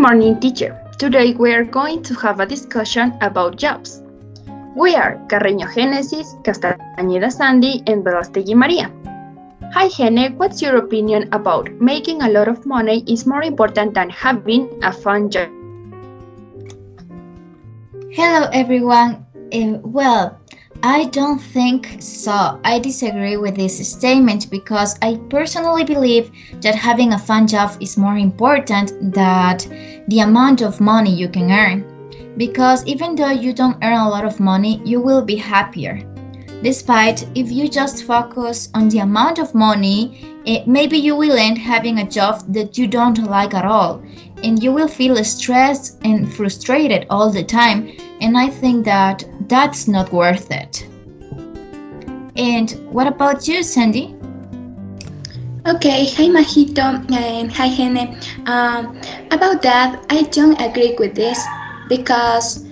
morning, teacher. Today we are going to have a discussion about jobs. We are Carreño Génesis, Castañeda Sandy, and Velastegui Maria. Hi Gene, what's your opinion about making a lot of money is more important than having a fun job? Hello everyone. I don't think so. I disagree with this statement because I personally believe that having a fun job is more important than the amount of money you can earn. Because even though you don't earn a lot of money, you will be happier. Despite if you just focus on the amount of money, maybe you will end having a job that you don't like at all, and you will feel stressed and frustrated all the time, and I think that that's not worth it. And what about you, Sandy? Okay, hi Majito and hi Gene. About that, I don't agree with this because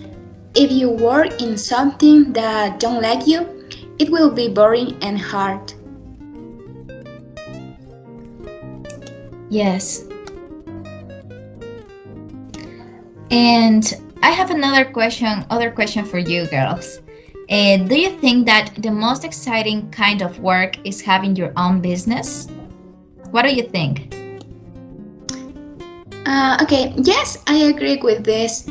if you work in something that don't like you, it will be boring and hard. Yes. And I have other question for you girls. Do you think that the most exciting kind of work is having your own business? What do you think? Okay, yes, I agree with this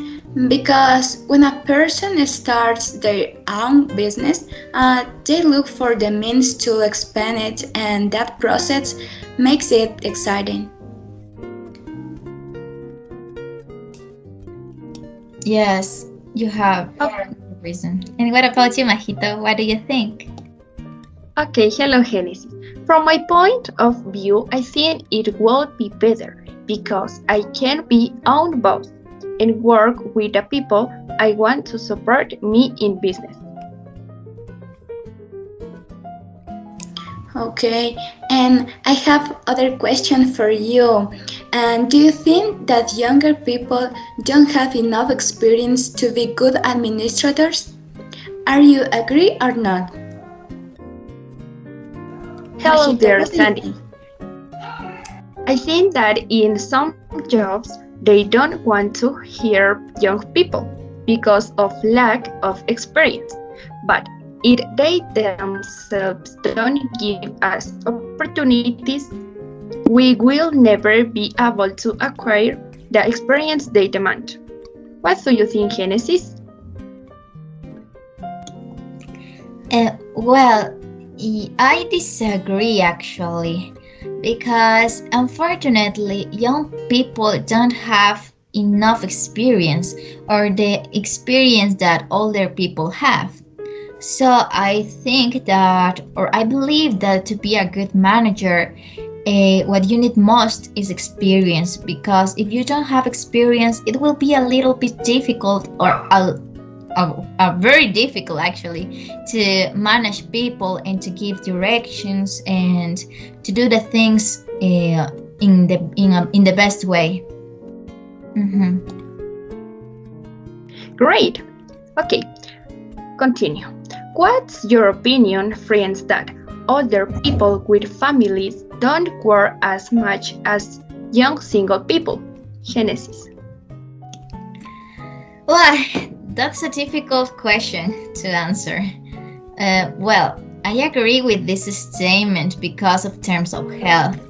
because when a person starts their own business, they look for the means to expand it, and that process makes it exciting. Yes, you have a reason. And what about you, Majito? What do you think? Okay, hello Genesis. From my point of view, I think it would be better because I can be own boss and work with the people I want to support me in business. Okay, and I have other question for you. And do you think that younger people don't have enough experience to be good administrators? Are you agree or not? Hello Majito, there, what do you Sandy. think? I think that in some jobs they don't want to hire young people because of lack of experience. But if they themselves don't give us opportunities, we will never be able to acquire the experience they demand. What do you think, Genesis? I disagree actually, because unfortunately young people don't have enough experience or the experience that older people have. So I think that, or I believe that to be a good manager, what you need most is experience, because if you don't have experience, it will be a little bit difficult, or a very difficult actually, to manage people and to give directions and to do the things in the best way. Mm-hmm. Great. Okay, continue. What's your opinion, friends, that older people with families don't work as much as young single people? Genesis. Well, that's a difficult question to answer. I agree with this statement because of terms of health.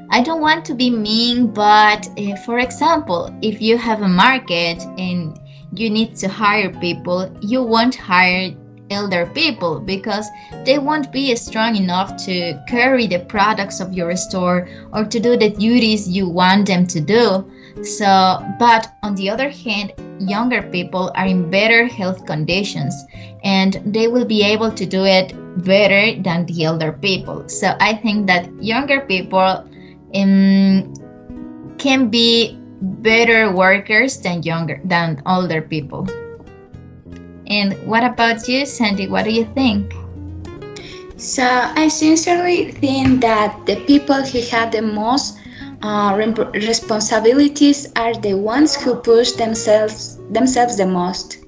I don't want to be mean, but for example, if you have a market and you need to hire people, you won't hire elder people because they won't be strong enough to carry the products of your store or to do the duties you want them to do. So, but on the other hand, younger people are in better health conditions and they will be able to do it better than the elder people. So I think that younger people can be better workers than older people. And what about you, Sandy? What do you think? So I sincerely think that the people who have the most responsibilities are the ones who push themselves the most.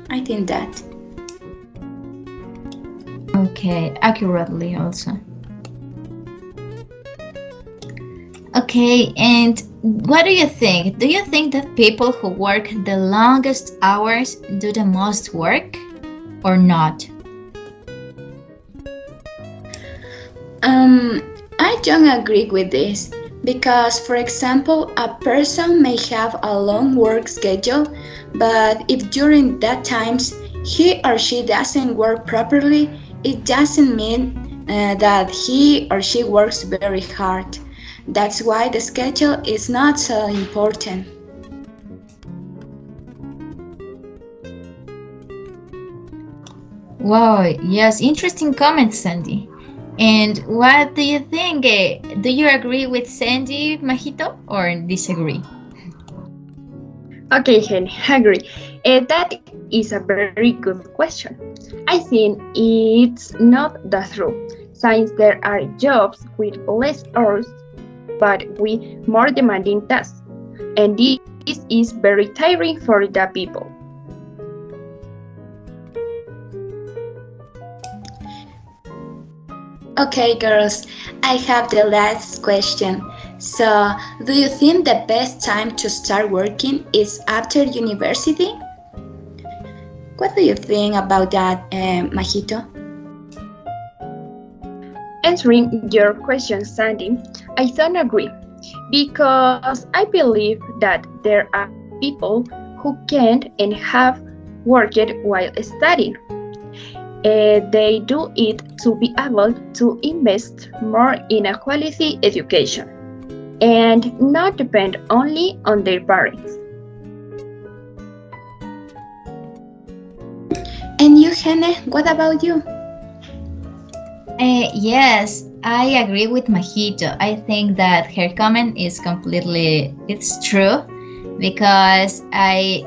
I think that. Okay, accurately also. Okay, and what do you think? Do you think that people who work the longest hours do the most work or not? I don't agree with this because, for example, a person may have a long work schedule, but if during that times he or she doesn't work properly, it doesn't mean that he or she works very hard. That's why the schedule is not so important. Wow, yes, interesting comment, Sandy. And what do you think? Do you agree with Sandy, Majito, or disagree? Okay, Henry, agree. That is a very good question. I think it's not the truth, since there are jobs with less hours but with more demanding tasks, and this is very tiring for the people. Okay, girls, I have the last question. So, do you think the best time to start working is after university? What do you think about that, Majito? Answering your question, Sandy, I don't agree because I believe that there are people who can't and have worked while studying. They do it to be able to invest more in a quality education and not depend only on their parents. And you, Hene, what about you? Yes, I agree with Majito. I think that her comment is it's true because I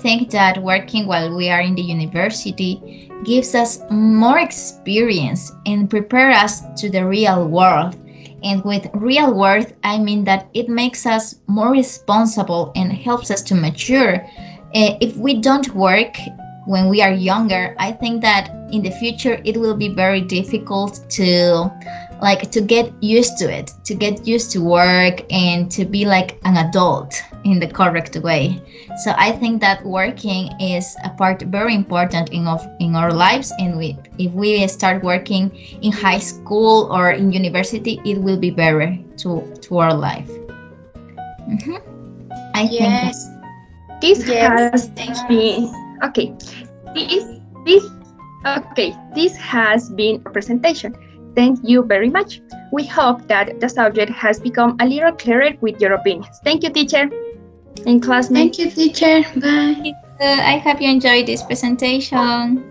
think that working while we are in the university gives us more experience and prepare us to the real world. And with real world, I mean that it makes us more responsible and helps us to mature. If we don't work when we are younger, I think that in the future it will be very difficult to get used to it, to get used to work and to be like an adult in the correct way. So I think that working is a part very important in our lives, and if we start working in high school or in university, it will be better to our life. I think Yes. This Yes, has thank you. been okay. This has been a presentation. Thank you very much. We hope that the subject has become a little clearer with your opinions. Thank you, teacher and classmates. Thank you, teacher. Bye. I hope you enjoyed this presentation.